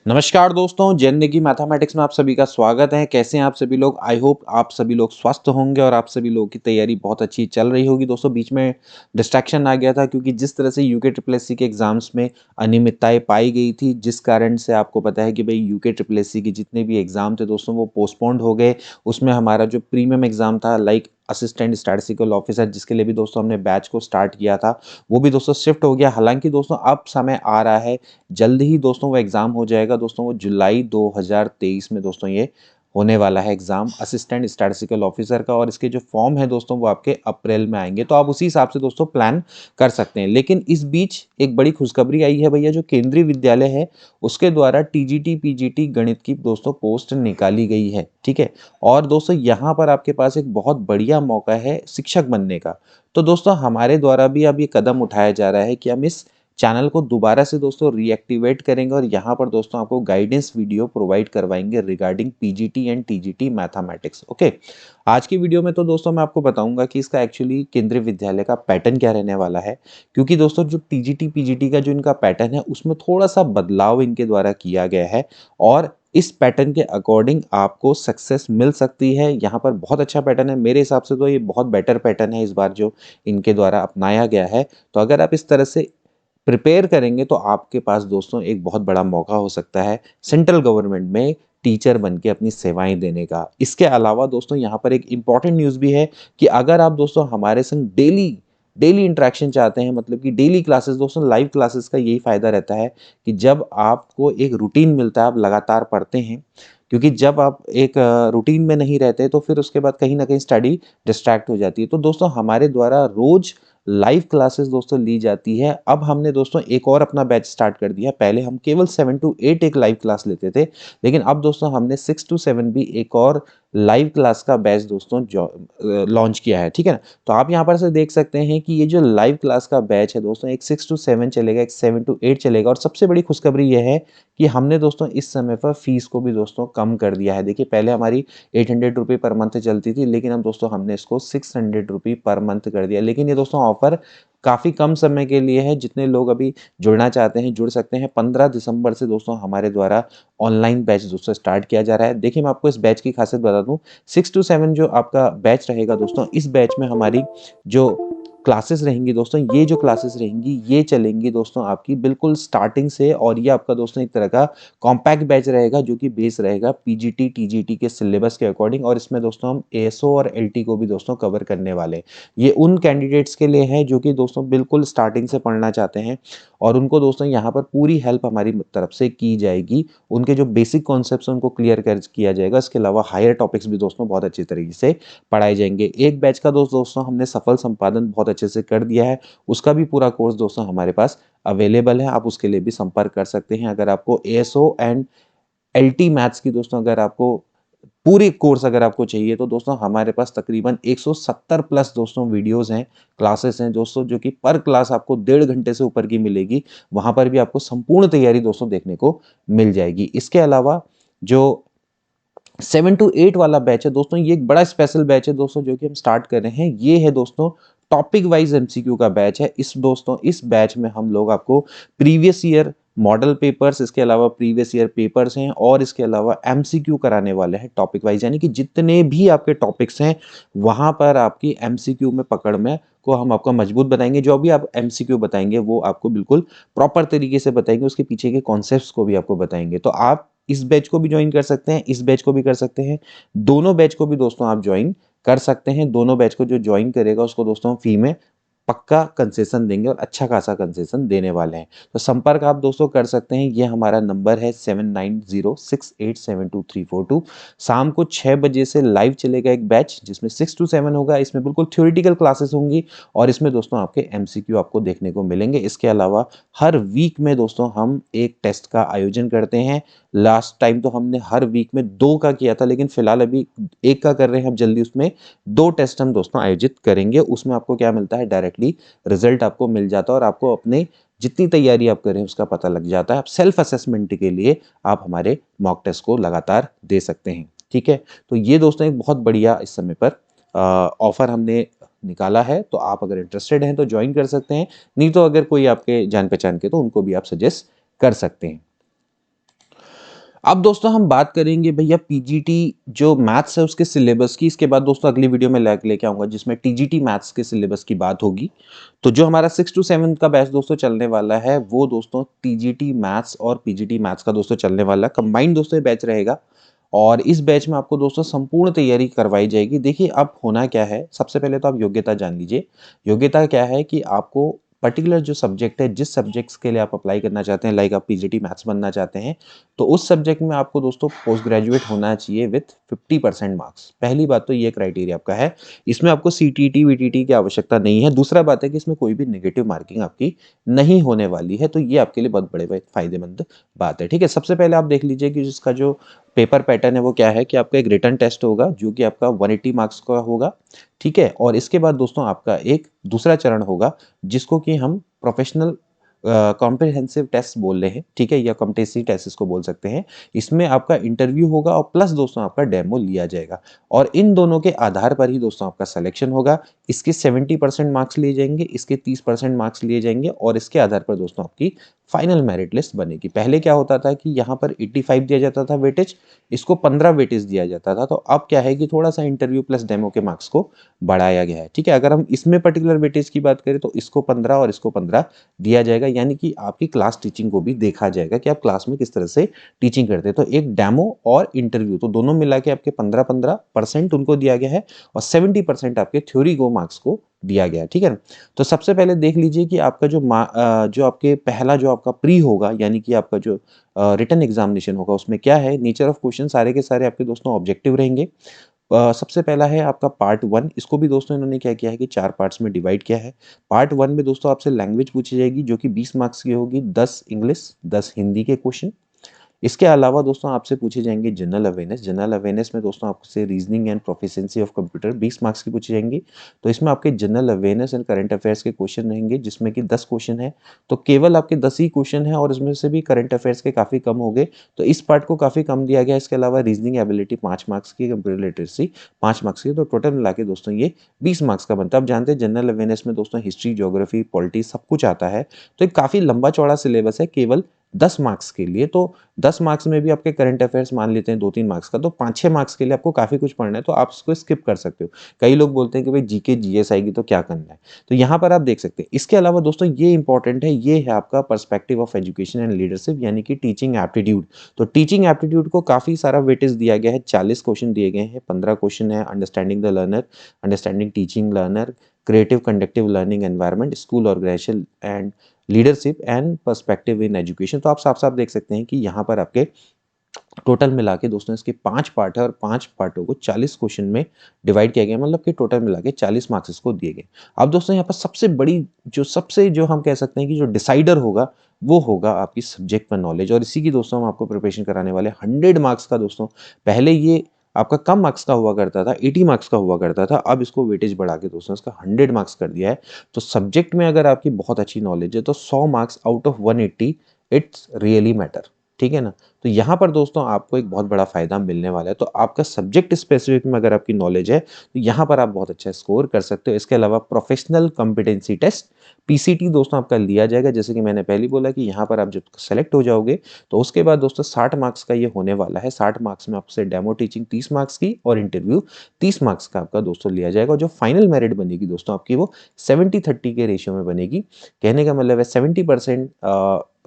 नमस्कार दोस्तों, जिंदगी मैथमेटिक्स में आप सभी का स्वागत है। कैसे हैं आप सभी लोग? आई होप आप सभी लोग स्वस्थ होंगे और आप सभी लोगों की तैयारी बहुत अच्छी चल रही होगी। दोस्तों बीच में डिस्ट्रैक्शन आ गया था क्योंकि जिस तरह से यूके ट्रिपल एससी के एग्जाम्स में अनियमितताएं पाई गई थी, जिस कारण से आपको पता है कि भाई यूके ट्रिपल एससी के जितने भी एग्जाम थे दोस्तों वो पोस्टपोन्ड हो गए। उसमें हमारा जो प्रीमियम एग्जाम था लाइक असिस्टेंट स्टैटिस्टिकल ऑफिसर, जिसके लिए भी दोस्तों हमने बैच को स्टार्ट किया था, वो भी दोस्तों शिफ्ट हो गया। हालांकि दोस्तों अब समय आ रहा है, जल्द ही दोस्तों वो एग्ज़ाम हो जाएगा। दोस्तों वो जुलाई 2023 में दोस्तों ये होने वाला है एग्ज़ाम असिस्टेंट स्टैटिस्टिकल ऑफिसर का, और इसके जो फॉर्म है दोस्तों वो आपके अप्रैल में आएंगे। तो आप उसी हिसाब से दोस्तों प्लान कर सकते हैं। लेकिन इस बीच एक बड़ी खुशखबरी आई है भैया, जो केंद्रीय विद्यालय है उसके द्वारा टीजीटी पीजीटी गणित की दोस्तों पोस्ट निकाली गई है। ठीक है, और दोस्तों यहाँ पर आपके पास एक बहुत बढ़िया मौका है शिक्षक बनने का। तो दोस्तों हमारे द्वारा भी अब ये कदम उठाया जा रहा है कि हम इस चैनल को दोबारा से दोस्तों रीएक्टिवेट करेंगे और यहाँ पर दोस्तों आपको गाइडेंस वीडियो प्रोवाइड करवाएंगे regarding PGT and TGT mathematics. Okay, आज की वीडियो में तो दोस्तों मैं आपको बताऊंगा कि इसका एक्चुअली केंद्रीय विद्यालय का पैटर्न क्या रहने वाला है, क्योंकि दोस्तों जो टीजीटी पीजीटी का जो इनका पैटर्न है उसमें थोड़ा सा बदलाव इनके द्वारा किया गया है, और इस पैटर्न के अकॉर्डिंग आपको सक्सेस मिल सकती है। यहाँ पर बहुत अच्छा पैटर्न है, मेरे हिसाब से तो ये बहुत बेटर पैटर्न है इस बार जो इनके द्वारा अपनाया गया है। तो अगर आप इस तरह से प्रिपेयर करेंगे तो आपके पास दोस्तों एक बहुत बड़ा मौका हो सकता है सेंट्रल गवर्नमेंट में टीचर बन के अपनी सेवाएं देने का। इसके अलावा दोस्तों यहाँ पर एक इम्पॉर्टेंट न्यूज़ भी है कि अगर आप दोस्तों हमारे संग डेली डेली इंटरेक्शन चाहते हैं, मतलब कि डेली क्लासेस, दोस्तों लाइव क्लासेस का यही फ़ायदा रहता है कि जब आपको एक रूटीन मिलता है, आप लगातार पढ़ते हैं। क्योंकि जब आप एक रूटीन में नहीं रहते तो फिर उसके बाद कहीं ना कहीं स्टडी डिस्ट्रैक्ट हो जाती है। तो दोस्तों हमारे द्वारा रोज लाइव क्लासेस दोस्तों ली जाती है। अब हमने दोस्तों एक और अपना बैच स्टार्ट कर दिया। पहले हम केवल 7 to 8 एक लाइव क्लास लेते थे, लेकिन अब दोस्तों हमने 6 to 7 भी एक और लाइव क्लास का बैच दोस्तों लॉन्च किया है। ठीक है ना, तो आप यहाँ पर से देख सकते हैं कि ये जो लाइव क्लास का बैच है दोस्तों, एक 6 to 7 चलेगा, एक 7 to 8 चलेगा। और सबसे बड़ी खुशखबरी ये है कि हमने दोस्तों इस समय पर फीस को भी दोस्तों कम कर दिया है। देखिए पहले हमारी 800 रुपये पर मंथ चलती थी, लेकिन अब दोस्तों हमने इसको 600 रुपये पर मंथ कर दिया। लेकिन ये दोस्तों ऑफर काफ़ी कम समय के लिए है। जितने लोग अभी जुड़ना चाहते हैं जुड़ सकते हैं। 15 दिसंबर से दोस्तों हमारे द्वारा ऑनलाइन बैच दोस्तों स्टार्ट किया जा रहा है। देखिए मैं आपको इस बैच की खासियत बता दूं, 6 to 7 जो आपका बैच रहेगा दोस्तों, इस बैच में हमारी जो क्लासेस रहेंगी दोस्तों, ये जो क्लासेस रहेंगी ये चलेंगी दोस्तों आपकी बिल्कुल स्टार्टिंग से। और ये आपका दोस्तों एक तरह का कॉम्पैक्ट बैच रहेगा जो कि बेस रहेगा पीजीटी टीजीटी के सिलेबस के अकॉर्डिंग। और इसमें दोस्तों हम एएसओ और एलटी को भी दोस्तों कवर करने वाले हैं। ये उन कैंडिडेट्स के लिए है जो कि दोस्तों बिल्कुल स्टार्टिंग से पढ़ना चाहते हैं, और उनको दोस्तों यहाँ पर पूरी हेल्प हमारी तरफ से की जाएगी। उनके जो बेसिक कॉन्सेप्ट्स उनको क्लियर कर किया जाएगा। इसके अलावा हायर टॉपिक्स भी दोस्तों बहुत अच्छी तरीके से पढ़ाए जाएंगे। एक बैच का दोस्तों हमने सफल संपादन बहुत अच्छे से कर दिया है, उसका भी पूरा कोर्स दोस्तों हमारे पास अवेलेबल है। आप उसके लिए भी संपर्क कर सकते हैं। अगर आपको एएसओ एंड एलटी मैथ्स की दोस्तों अगर आपको पूरी कोर्स अगर आपको चाहिए तो दोस्तों हमारे पास तकरीबन 170 प्लस दोस्तों वीडियोस हैं, क्लासेस हैं दोस्तों, जो कि पर क्लास आपको 1.5 घंटे से ऊपर की मिलेगी। वहां पर भी आपको संपूर्ण तैयारी दोस्तों देखने को मिल जाएगी। इसके अलावा जो 7 to 8 वाला बैच है दोस्तों, ये एक बड़ा स्पेशल बैच है दोस्तों जो कि हम स्टार्ट कर रहे हैं। ये है दोस्तों टॉपिक वाइज एमसीक्यू का बैच है। इस बैच में हम लोग आपको प्रीवियस ईयर मॉडल पेपर्स, इसके अलावा प्रीवियस ईयर पेपर्स हैं, और इसके अलावा एमसीक्यू कराने वाले हैं टॉपिक वाइज, यानी कि जितने भी आपके टॉपिक्स हैं वहां पर आपकी एमसीक्यू में पकड़ में को हम आपको मजबूत बताएंगे। जो भी आप एमसीक्यू बताएंगे वो आपको बिल्कुल प्रॉपर तरीके से बताएंगे, उसके पीछे के कॉन्सेप्ट्स को भी आपको बताएंगे। तो आप इस बैच को भी ज्वाइन कर सकते हैं, इस बैच को भी कर सकते हैं, दोनों बैच को भी दोस्तों आप ज्वाइन कर सकते हैं। दोनों बैच को जो ज्वाइन करेगा उसको दोस्तों हम फी में पक्का कंसेशन देंगे और अच्छा खासा कंसेशन देने वाले हैं। तो संपर्क आप दोस्तों कर सकते हैं। ये हमारा नंबर है 7906872342। शाम को 6 बजे से लाइव चलेगा एक बैच जिसमें 6 to 7 होगा। इसमें बिल्कुल थ्योरेटिकल क्लासेस होंगी और इसमें दोस्तों आपके एमसीक्यू आपको देखने को मिलेंगे। इसके अलावा हर वीक में दोस्तों हम एक टेस्ट का आयोजन करते हैं। लास्ट टाइम तो हमने हर वीक में 2 का किया था, लेकिन फिलहाल अभी 1 का कर रहे हैं। हम जल्दी उसमें 2 टेस्ट हम दोस्तों आयोजित करेंगे। उसमें आपको क्या मिलता है, डायरेक्टली रिजल्ट आपको मिल जाता है और आपको अपने जितनी तैयारी आप करें उसका पता लग जाता है। आप सेल्फ असेसमेंट के लिए आप हमारे मॉक टेस्ट को लगातार दे सकते हैं। ठीक है, तो ये दोस्तों एक बहुत बढ़िया इस समय पर ऑफर हमने निकाला है। तो आप अगर इंटरेस्टेड हैं तो ज्वाइन कर सकते हैं, नहीं तो अगर कोई आपके जान पहचान के तो उनको भी आप सजेस्ट कर सकते हैं। अब दोस्तों हम बात करेंगे भैया पीजीटी जो मैथ्स है उसके सिलेबस की। इसके बाद दोस्तों अगली वीडियो में लेके आऊंगा जिसमें टीजीटी मैथ्स के सिलेबस की बात होगी। तो जो हमारा 6 to 7 का बैच दोस्तों चलने वाला है वो दोस्तों टीजीटी मैथ्स और पीजीटी मैथ्स का दोस्तों चलने वाला है। कंबाइंड दोस्तों ये बैच रहेगा और इस बैच में आपको दोस्तों संपूर्ण तैयारी करवाई जाएगी। देखिए अब होना क्या है, सबसे पहले तो आप योग्यता जान लीजिए। योग्यता क्या है कि आपको पर्टिकुलर जो सब्जेक्ट है, जिस सब्जेक्ट्स के लिए आप अप्लाई करना चाहते हैं, लाइक आप पीजीटी मैथ्स बनना चाहते हैं, तो उस सब्जेक्ट में आपको दोस्तों पोस्ट ग्रेजुएट होना चाहिए विथ 50% मार्क्स। पहली बात तो ये क्राइटेरिया आपका है। इसमें आपको सीटीटी वीटीटी की आवश्यकता नहीं है। दूसरा बात है कि इसमें कोई भी नेगेटिव मार्किंग आपकी नहीं होने वाली है, तो ये आपके लिए बहुत बड़े फायदेमंद बात है। ठीक है, सबसे पहले आप देख लीजिए कि जिसका जो पेपर पैटर्न है वो क्या है कि आपका एक रिटन टेस्ट होगा जो कि आपका 180 मार्क्स का होगा। ठीक है, और इसके बाद दोस्तों आपका एक दूसरा चरण होगा जिसको कि हम प्रोफेशनल कॉम्प्रिहेंसिव टेस्ट बोल रहे हैं। ठीक है, या कॉम्पिटेंसी टेस्ट इसको बोल सकते हैं। इसमें आपका इंटरव्यू होगा और प्लस दोस्तों आपका डेमो लिया जाएगा और इन दोनों के आधार पर ही दोस्तों आपका सिलेक्शन होगा। इसके 70% मार्क्स लिए जाएंगे, इसके 30% मार्क्स लिए जाएंगे और इसके आधार पर दोस्तों आपकी फाइनल मेरिट लिस्ट बनेगी। पहले क्या होता था कि यहाँ पर 85 दिया जाता था वेटेज, इसको 15 वेटेज दिया जाता था। तो अब क्या है कि थोड़ा सा इंटरव्यू प्लस डेमो के मार्क्स को बढ़ाया गया है। ठीक है, अगर हम इसमें पर्टिकुलर वेटेज की बात करें तो इसको 15 और इसको 15 दिया जाएगा, यानी कि आपकी क्लास टीचिंग को भी देखा जाएगा कि आप क्लास में किस तरह से टीचिंग करते हैं। तो एक डेमो और इंटरव्यू तो दोनों मिला के आपके 15-15% उनको दिया गया है और 70% आपके थ्योरी को मार्क्स को दिया गया है। ठीक है ना, तो सबसे पहले देख लीजिए कि आपका जो आपके पहला जो आपका प्री होगा, यानी कि आपका जो रिटन एग्जामिनेशन होगा, उसमें क्या है, नेचर ऑफ क्वेश्चन सारे के सारे आपके दोस्तों ऑब्जेक्टिव रहेंगे। सबसे पहला है आपका पार्ट 1। इसको भी दोस्तों इन्होंने क्या किया है कि 4 पार्ट्स में डिवाइड किया है। पार्ट 1 में दोस्तों आपसे लैंग्वेज पूछी जाएगी जो कि 20 मार्क्स की होगी, 10 इंग्लिश, 10 हिंदी के क्वेश्चन। इसके अलावा दोस्तों आपसे पूछे जाएंगे जनरल अवेयरनेस। जनरल अवेयरनेस में दोस्तों आपसे reasoning and proficiency of computer 20 marks की पूछी जाएंगी। तो इसमें आपके general awareness and current affairs के क्वेश्चन रहेंगे जिसमें कि 10 क्वेश्चन है। तो केवल आपके 10 ही क्वेश्चन है और इसमें से भी करंट अफेयर्स के काफ़ी कम हो गए, तो इस पार्ट को काफ़ी कम दिया गया। इसके अलावा रीजनिंग एबिलिटी 5 मार्क्स की, कंप्यूटर लिटरेसी 5 मार्क्स की, तो टोटल मिला के दोस्तों ये 20 मार्क्स का बनता है। आप जानते हैं जनरल अवेयरनेस में दोस्तों हिस्ट्री, ज्योग्राफी, पॉलिटी सब कुछ आता है, तो एक काफ़ी लंबा चौड़ा सिलेबस है केवल 10 मार्क्स के लिए। तो 10 मार्क्स में भी आपके करंट अफेयर्स मान लेते हैं 2-3 मार्क्स का, तो 5-6 मार्क्स के लिए आपको काफ़ी कुछ पढ़ना है, तो आप इसको स्किप कर सकते हो। कई लोग बोलते हैं कि भाई जीके जीएस आएगी तो क्या करना है, तो यहाँ पर आप देख सकते हैं। इसके अलावा दोस्तों ये इंपॉर्टेंट है, ये है आपका perspective of education and leadership, यानी कि टीचिंग एप्टीट्यूड। तो टीचिंग एप्टीट्यूड को काफ़ी सारा वेटेज दिया गया है, 40 क्वेश्चन दिए गए हैं। 15 क्वेश्चन है understanding the learner, understanding teaching learner, creative conductive learning environment, school organisation and leadership and perspective in education. तो आप साफ साफ देख सकते हैं कि यहाँ पर आपके टोटल मिला के दोस्तों इसके 5 पार्ट है और 5 पार्टों को 40 क्वेश्चन में डिवाइड किया गया, मतलब कि टोटल मिला के 40 मार्क्स इसको दिए गए। अब दोस्तों यहाँ पर सबसे जो हम कह सकते हैं कि जो डिसाइडर होगा वो होगा आपकी सब्जेक्ट पर नॉलेज, और इसी की दोस्तों हम आपको प्रिपरेशन कराने वाले 100 मार्क्स का। दोस्तों पहले ये आपका कम मार्क्स का हुआ करता था, 80 मार्क्स का हुआ करता था, अब इसको वेटेज बढ़ा के दोस्तों इसका 100 मार्क्स कर दिया है। तो सब्जेक्ट में अगर आपकी बहुत अच्छी नॉलेज है तो 100 marks out of 180 it's really matter. ठीक है ना, तो यहाँ पर दोस्तों आपको एक बहुत बड़ा फायदा मिलने वाला है। तो आपका सब्जेक्ट स्पेसिफिक में अगर आपकी नॉलेज है तो यहाँ पर आप बहुत अच्छा स्कोर कर सकते हो। इसके अलावा प्रोफेशनल कॉम्पिटेंसी टेस्ट पीसीटी दोस्तों आपका लिया जाएगा, जैसे कि मैंने पहले बोला कि यहाँ पर आप जब सेलेक्ट हो जाओगे तो उसके बाद दोस्तों 60 मार्क्स का ये होने वाला है। 60 मार्क्स में आपसे डेमो टीचिंग 30 मार्क्स की और इंटरव्यू 30 मार्क्स का आपका दोस्तों लिया जाएगा। और जो फाइनल मेरिट बनेगी दोस्तों आपकी वो 70-30 के रेशियो में बनेगी। कहने का मतलब है 70%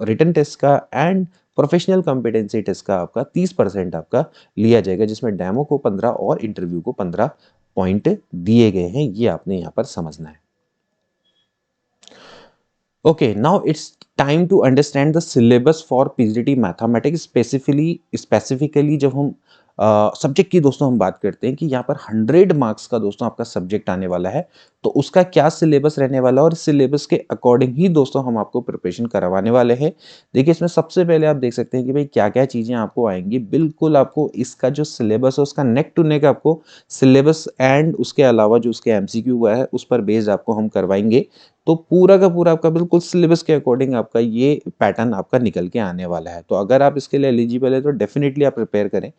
रिटन टेस्ट का एंड प्रोफेशनल कॉम्पिटेंसी टेस्ट का आपका 30% आपका लिया जाएगा, जिसमें डेमो को 15 और इंटरव्यू को 15 पॉइंट दिए गए हैं। ये आपने यहाँ पर समझना है। Okay, now it's time to understand the syllabus for PGT mathematics. Specifically जब हम सब्जेक्ट की दोस्तों हम बात करते हैं कि यहाँ पर 100 मार्क्स का दोस्तों आपका सब्जेक्ट आने वाला है, तो उसका क्या सिलेबस रहने वाला है और सिलेबस के अकॉर्डिंग ही दोस्तों हम आपको प्रिपरेशन करवाने वाले हैं। देखिए इसमें सबसे पहले आप देख सकते हैं कि भाई क्या क्या चीज़ें आपको आएंगी। बिल्कुल आपको इसका जो सिलेबस है उसका नेक टू नेक आपको सिलेबस एंड उसके अलावा जो उसके MCQ हुआ है उस पर बेस्ड आपको हम करवाएंगे। तो पूरा का पूरा आपका बिल्कुल सिलेबस के अकॉर्डिंग आपका ये पैटर्न आपका निकल के आने वाला है। तो अगर आप इसके लिए एलिजिबल है तो डेफिनेटली आप प्रिपेयर करें।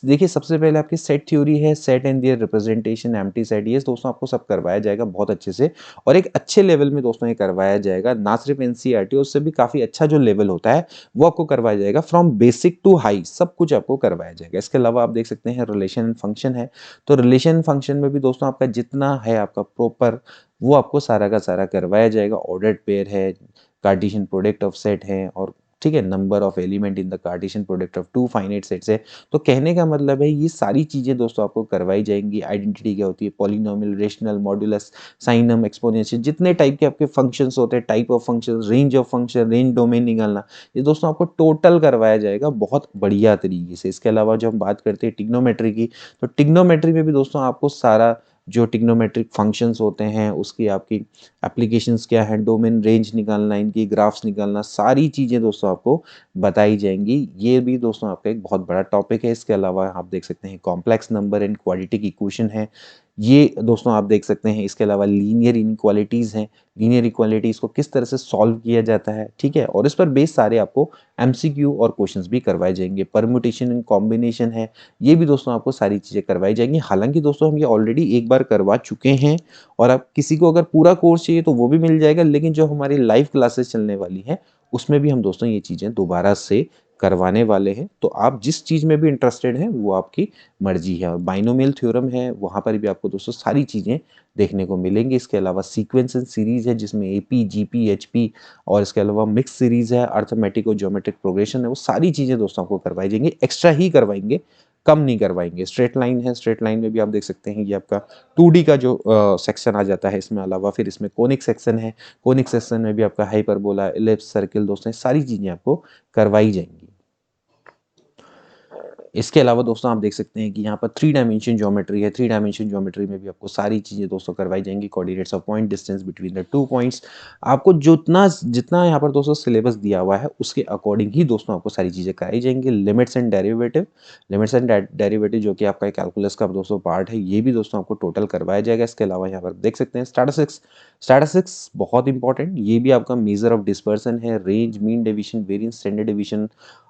देखिए सबसे पहले आपकी सेट थ्योरी है, set and their representation, empty set, ये दोस्तों आपको सब करवाया जाएगा बहुत अच्छे से और एक अच्छे लेवल में दोस्तों ये करवाया जाएगा। ना सिर्फ एनसीईआरटी, उससे भी काफ़ी अच्छा जो लेवल होता है वो आपको करवाया जाएगा। फ्रॉम बेसिक टू हाई सब कुछ आपको करवाया जाएगा। इसके अलावा आप देख सकते हैं रिलेशन एंड फंक्शन है, तो रिलेशन फंक्शन में भी दोस्तों आपका जितना है आपका प्रॉपर वो आपको सारा का सारा करवाया जाएगा। ऑर्डर्ड पेयर है, कार्टेशियन प्रोडक्ट ऑफ सेट है, और ठीक है number of element in the Cartesian product of two finite sets है। तो कहने का मतलब है ये सारी चीज़ें दोस्तों आपको करवाई जाएंगी। आइडेंटिटी क्या होती है, पॉलिनोमियल, रेशनल, मॉड्यूलस, साइनम, एक्सपोनेंशियल, जितने टाइप के आपके फंक्शंस होते हैं, type of function, range of function, range domain निकालना, ये दोस्तों आपको टोटल करवाया जाएगा बहुत बढ़िया तरीके से। इसके अलावा जब हम बात करते हैं टिग्नोमेट्री की, तो टिग्नोमेट्री में भी दोस्तों आपको सारा जो टिग्नोमेट्रिक फंक्शंस होते हैं उसकी आपकी एप्लीकेशंस क्या है, डोमेन रेंज निकालना, इनकी ग्राफ्स निकालना, सारी चीज़ें दोस्तों आपको बताई जाएंगी। ये भी दोस्तों आपका एक बहुत बड़ा टॉपिक है। इसके अलावा आप देख सकते हैं complex number and quadratic equation है, ये दोस्तों आप देख सकते हैं। इसके अलावा लीनियर इनइक्वालिटीज़ हैं, लीनियर इक्वालिटीज़ को किस तरह से सॉल्व किया जाता है, ठीक है, और इस पर बेस सारे आपको एमसीक्यू और क्वेश्चंस भी करवाए जाएंगे। परम्यूटेशन एंड कॉम्बिनेशन है, ये भी दोस्तों आपको सारी चीज़ें करवाई जाएंगी। हालांकि दोस्तों हम ये ऑलरेडी एक बार करवा चुके हैं और अब किसी को अगर पूरा कोर्स चाहिए तो वो भी मिल जाएगा, लेकिन जो हमारी लाइव क्लासेस चलने वाली हैं उसमें भी हम दोस्तों ये चीज़ें दोबारा से करवाने वाले हैं। तो आप जिस चीज़ में भी इंटरेस्टेड हैं वो आपकी मर्जी है। और बाइनोमियल थ्योरम है, वहाँ पर भी आपको दोस्तों सारी चीज़ें देखने को मिलेंगी। इसके अलावा सीक्वेंस एंड सीरीज है जिसमें एपी, जीपी, एचपी, और इसके अलावा मिक्स सीरीज है, अर्थमेटिक और ज्योमेट्रिक प्रोग्रेशन है, वो सारी चीज़ें दोस्तों आपको करवाई जाएंगी। एक्स्ट्रा ही करवाएंगे, कम नहीं करवाएंगे। स्ट्रेट लाइन है, स्ट्रेट लाइन में भी आप देख सकते हैं ये आपका 2D का जो सेक्शन आ जाता है इसमें। अलावा फिर इसमें कोनिक सेक्शन है, कोनिक सेक्शन में भी आपका हाइपरबोला, इलिप्स, सर्किल दोस्तों सारी चीज़ें आपको करवाई जाएंगी। इसके अलावा दोस्तों आप देख सकते हैं कि यहाँ पर 3 डायमेंशन ज्योमेट्री है। 3 डायमेंशन ज्योमेट्री में भी आपको सारी चीज़ें दोस्तों करवाई जाएंगी। Coordinates of point, distance between the 2 points, आपको जितना जितना यहाँ पर दोस्तों सिलेबस दिया हुआ है उसके अकॉर्डिंग ही दोस्तों आपको सारी चीज़ें कराई जाएंगी। Limits and derivative, limits and derivative जो कि आपका कैलकुलस का दोस्तों पार्ट है, ये भी दोस्तों आपको टोटल करवाया जाएगा। इसके अलावा यहाँ पर देख सकते हैं स्टैटिस्टिक्स, स्टैटिस्टिक्स बहुत इंपॉर्टेंट, ये भी आपका मेजर ऑफ डिस्पर्सन है, range, mean deviation, variance, standard deviation,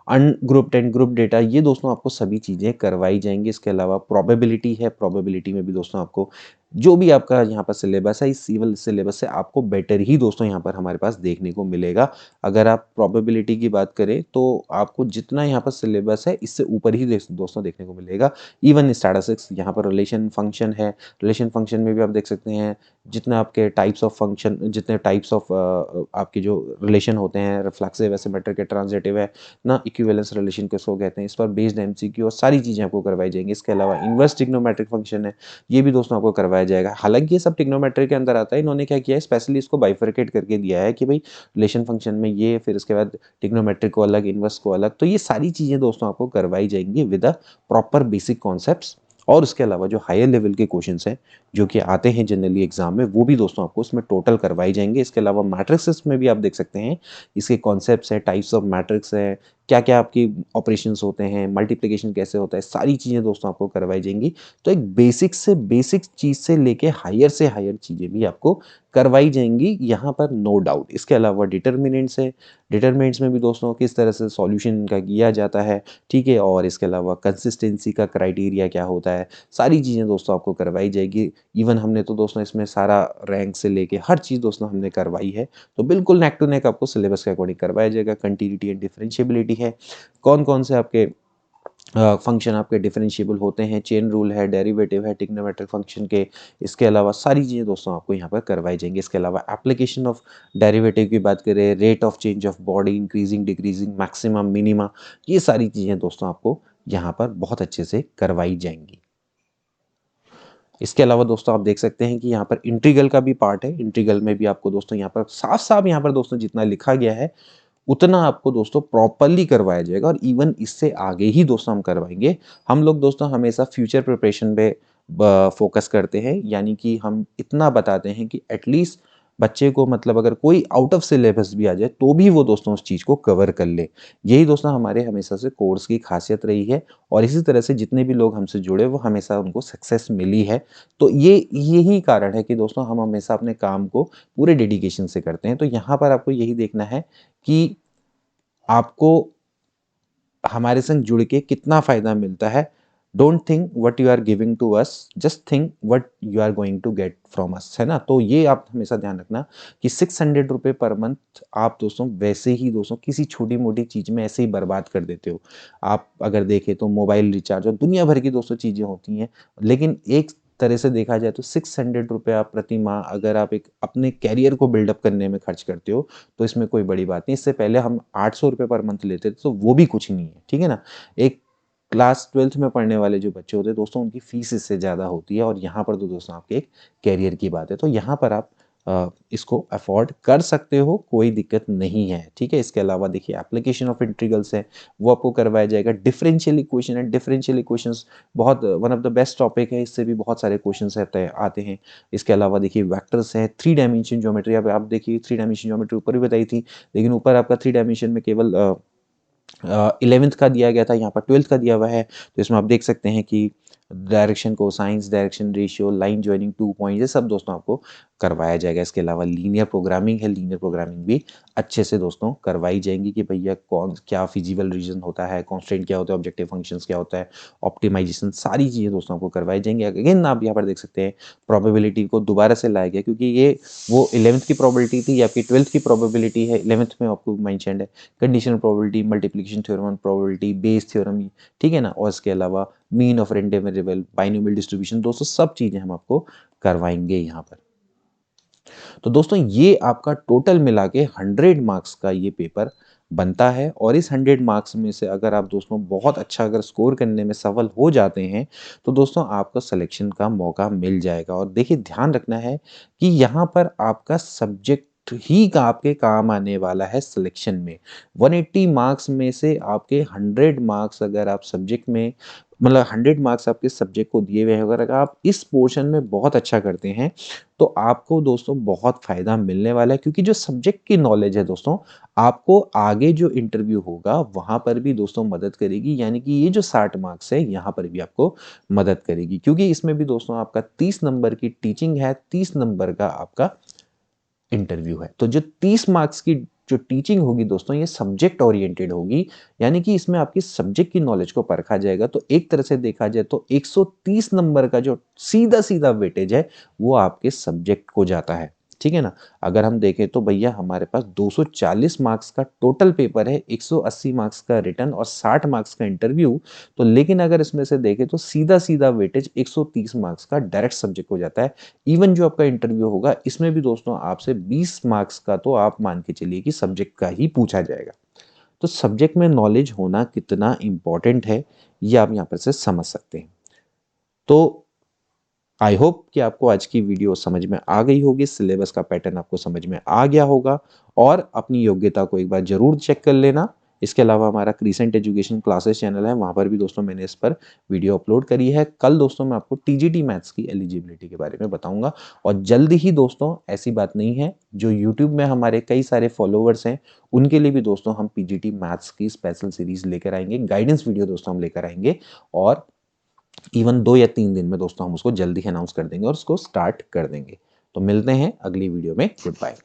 ungrouped and group data, ये दोस्तों आपको सभी चीज़ें करवाई जाएंगी। इसके अलावा प्रोबेबिलिटी है, प्रोबेबिलिटी में भी दोस्तों आपको जो भी आपका यहाँ पर सिलेबस है, इस सिविल सिलेबस से आपको बेटर ही दोस्तों यहाँ पर हमारे पास देखने को मिलेगा। अगर आप प्रोबेबिलिटी की बात करें तो आपको जितना यहाँ पर सिलेबस है इससे ऊपर ही दोस्तों देखने को मिलेगा। इवन स्टैटिस्टिक्स, यहाँ पर रिलेशन फंक्शन है, रिलेशन फंक्शन में भी आप देख सकते हैं जितना आपके टाइप्स ऑफ फंक्शन, जितने टाइप्स ऑफ आपके जो रिलेशन होते हैं, रिफ्लेक्सिव, एसिमेट्रिक है, ट्रांजिटिव है ना, इक्विवेलेंस रिलेशन किसको कहते हैं, इस पर बेस्ड एमसीक्यू और सारी चीज़ें आपको करवाई जाएंगी। इसके अलावा इन्वर्स ट्रिग्नोमेट्रिक फंक्शन है, ये भी दोस्तों आपको करवाया जाएगा। हालांकि ये सब ट्रिग्नोमेट्री के अंदर आता है, इन्होंने क्या किया है स्पेशली इसको बाइफरकेट करके दिया है कि भाई रिलेशन फंक्शन में ये, फिर इसके बाद ट्रिग्नोमेट्रिक को अलग, इन्वर्स को अलग। तो ये सारी चीज़ें दोस्तों आपको करवाई जाएंगी with a proper basic concepts. और उसके अलावा जो हायर लेवल के क्वेश्चंस हैं जो कि आते हैं जनरली एग्जाम में, वो भी दोस्तों आपको उसमें टोटल करवाई जाएंगे। इसके अलावा मैट्रिक्स में भी आप देख सकते हैं इसके कॉन्सेप्ट्स हैं, टाइप्स ऑफ मैट्रिक्स है, क्या क्या आपकी ऑपरेशंस होते हैं, मल्टीप्लिकेशन कैसे होता है, सारी चीज़ें दोस्तों आपको करवाई जाएंगी। तो एक बेसिक से बेसिक चीज़ से लेके हायर से हायर चीज़ें भी आपको करवाई जाएंगी यहाँ पर, नो डाउट। इसके अलावा डिटर्मिनेंट्स है, डिटर्मिनेंट्स में भी दोस्तों किस तरह से सॉल्यूशन का किया जाता है, ठीक है, और इसके अलावा कंसिस्टेंसी का क्राइटेरिया क्या होता है, सारी चीज़ें दोस्तों आपको करवाई जाएगी। इवन हमने तो दोस्तों इसमें सारा रैंक से लेके हर चीज़ दोस्तों हमने करवाई है। तो बिल्कुल नेक टू नेक आपको सिलेबस के अकॉर्डिंग करवाया जाएगा। कंटिन्यूटी एंड डिफरेंशिएबिलिटी है, कौन कौन से आपके फंक्शन आपके डिफरेंशिएबल होते हैं, चेन रूल है, डेरिवेटिव है ट्रिग्नोमेट्रिक फंक्शन के। इसके अलावा सारी चीज़ें दोस्तों आपको यहाँ पर करवाई जाएंगी। इसके अलावा एप्लीकेशन ऑफ डेरिवेटिव की बात करें, rate of change of body, increasing, decreasing, maximum, minima, ये सारी चीज़ें दोस्तों आपको यहाँ पर बहुत अच्छे से करवाई जाएंगी। इसके अलावा दोस्तों आप देख सकते हैं कि यहाँ पर इंटीग्रल का भी पार्ट है। इंटीग्रल में भी आपको दोस्तों यहाँ पर साफ साफ यहाँ पर दोस्तों जितना लिखा गया है उतना आपको दोस्तों प्रॉपरली करवाया जाएगा, और इवन इससे आगे ही दोस्तों हम करवाएंगे। हम लोग दोस्तों हमेशा फ्यूचर प्रिपरेशन पे फोकस करते हैं, यानी कि हम इतना बताते हैं कि एटलीस्ट बच्चे को मतलब अगर कोई आउट ऑफ सिलेबस भी आ जाए तो भी वो दोस्तों उस चीज़ को कवर कर ले। यही दोस्तों हमारे हमेशा से कोर्स की खासियत रही है और इसी तरह से जितने भी लोग हमसे जुड़े वो हमेशा उनको सक्सेस मिली है। तो ये यही कारण है कि दोस्तों हम हमेशा अपने काम को पूरे डेडिकेशन से करते हैं। तो यहाँ पर आपको यही देखना है कि आपको हमारे संग जुड़ के कितना फ़ायदा मिलता है। Don't think what you are giving to us, just think what you are going to get from us, है ना। तो ये आप हमेशा ध्यान रखना कि 600 रुपये पर मंथ आप दोस्तों वैसे ही दोस्तों किसी छोटी मोटी चीज़ में ऐसे ही बर्बाद कर देते हो। आप अगर देखें तो मोबाइल रिचार्ज और दुनिया भर की दोस्तों चीज़ें होती हैं, लेकिन एक तरह से देखा जाए तो 600 रुपये आप प्रति माह अगर आप एक अपने कैरियर को बिल्डअप करने में खर्च करते हो तो इसमें कोई बड़ी बात नहीं। इससे पहले हम 800 रुपये पर मंथ लेते थे तो वो भी कुछ नहीं है, ठीक है ना। एक क्लास 12th में पढ़ने वाले जो बच्चे होते हैं दोस्तों उनकी फीस इससे ज़्यादा होती है और यहाँ पर तो दोस्तों आपके एक कैरियर की बात है, तो यहाँ पर आप इसको अफोर्ड कर सकते हो, कोई दिक्कत नहीं है, ठीक है। इसके अलावा देखिए एप्लीकेशन ऑफ इंटीग्रल्स है वो आपको करवाया जाएगा। डिफरेंशियल इक्वेशन है, डिफरेंशियल इक्वेशंस बहुत one of the best topic है, इससे भी बहुत सारे क्वेश्चन आते हैं। इसके अलावा देखिए वेक्टर्स है, 3 डायमेंशन ज्योमेट्री। अब आप देखिए 3 डायमेंशन ज्योमेट्री ऊपर भी बताई थी, लेकिन ऊपर आपका 3 डायमेंशन में केवल 11th का दिया गया था, यहाँ पर 12th का दिया हुआ है। तो इसमें आप देख सकते हैं कि direction cosines, direction ratio, line joining, 2 point, ये सब दोस्तों आपको करवाया जाएगा। इसके अलावा लीनियर प्रोग्रामिंग है, लीनियर प्रोग्रामिंग भी अच्छे से दोस्तों करवाई जाएंगी कि भैया कौन क्या फिजिबल रीजन होता है, कांस्टेंट क्या होता है, ऑब्जेक्टिव फंक्शंस क्या होता है, ऑप्टिमाइजेशन, सारी चीज़ें दोस्तों आपको करवाई जाएंगी। अगेन आप यहाँ पर देख सकते हैं प्रोबेबिलिटी को दोबारा से लाया गया क्योंकि ये वो 11th की प्रोबेबिलिटी थी, आपकी 12th की प्रोबेबिलिटी है। 11th में आपको मेंशन्ड है conditional probability, multiplication theorem probability, Bayes theorem, ठीक है ना। और इसके अलावा mean of random variable, binomial distribution, दोस्तों सब चीज़ें हम आपको करवाएंगे यहाँ पर। तो दोस्तों ये आपका टोटल मिला के 100 मार्क्स का ये पेपर बनता है और इस 100 मार्क्स में से अगर आप दोस्तों बहुत अच्छा अगर स्कोर करने में सफल हो जाते हैं तो दोस्तों आपको सिलेक्शन का मौका मिल जाएगा। और देखिए ध्यान रखना है कि यहाँ पर आपका सब्जेक्ट ही का आपके काम आने वाला है सिलेक्शन में। 180 मार्क्स में से आपके 100 मार्क्स अगर आप सब्जेक्ट में मतलब 100 मार्क्स आपके सब्जेक्ट को दिए हुए हैं, अगर आप इस पोर्शन में बहुत अच्छा करते हैं तो आपको दोस्तों बहुत फ़ायदा मिलने वाला है क्योंकि जो सब्जेक्ट की नॉलेज है दोस्तों आपको आगे जो इंटरव्यू होगा वहाँ पर भी दोस्तों मदद करेगी। यानी कि ये जो 60 मार्क्स है यहाँ पर भी आपको मदद करेगी क्योंकि इसमें भी दोस्तों आपका 30 नंबर की टीचिंग है, 30 नंबर का आपका इंटरव्यू है। तो जो 30 मार्क्स की जो टीचिंग होगी दोस्तों ये सब्जेक्ट ओरिएंटेड होगी, यानी कि इसमें आपकी सब्जेक्ट की नॉलेज को परखा जाएगा। तो एक तरह से देखा जाए तो 130 नंबर का जो सीधा सीधा वेटेज है वो आपके सब्जेक्ट को जाता है, ठीक है ना। अगर हम देखें तो भैया हमारे पास 240 मार्क्स का टोटल पेपर है, 180 मार्क्स का रिटर्न और 60 मार्क्स का इंटरव्यू। तो लेकिन अगर इसमें से देखें तो सीधा सीधा वेटेज 130 मार्क्स का डायरेक्ट सब्जेक्ट हो जाता है। इवन जो आपका इंटरव्यू होगा इसमें भी दोस्तों आपसे 20 मार्क्स का तो आप मान के चलिए कि सब्जेक्ट का ही पूछा जाएगा। तो सब्जेक्ट में नॉलेज होना कितना इंपॉर्टेंट है ये आप यहाँ पर से समझ सकते हैं। तो आई होप कि आपको आज की वीडियो समझ में आ गई होगी, सिलेबस का पैटर्न आपको समझ में आ गया होगा और अपनी योग्यता को एक बार जरूर चेक कर लेना। इसके अलावा हमारा क्रीसेंट एजुकेशन क्लासेस चैनल है, वहाँ पर भी दोस्तों मैंने इस पर वीडियो अपलोड करी है। कल दोस्तों मैं आपको टीजीटी मैथ्स की एलिजिबिलिटी के बारे में बताऊंगा और जल्द ही दोस्तों ऐसी बात नहीं है, जो यूट्यूब में हमारे कई सारे फॉलोवर्स हैं उनके लिए भी दोस्तों हम पीजीटी मैथ्स की स्पेशल सीरीज लेकर आएंगे, गाइडेंस वीडियो दोस्तों हम लेकर आएंगे और इवन 2 या 3 दिन में दोस्तों हम उसको जल्दी ही अनाउंस कर देंगे और उसको स्टार्ट कर देंगे। तो मिलते हैं अगली वीडियो में, गुड बाय।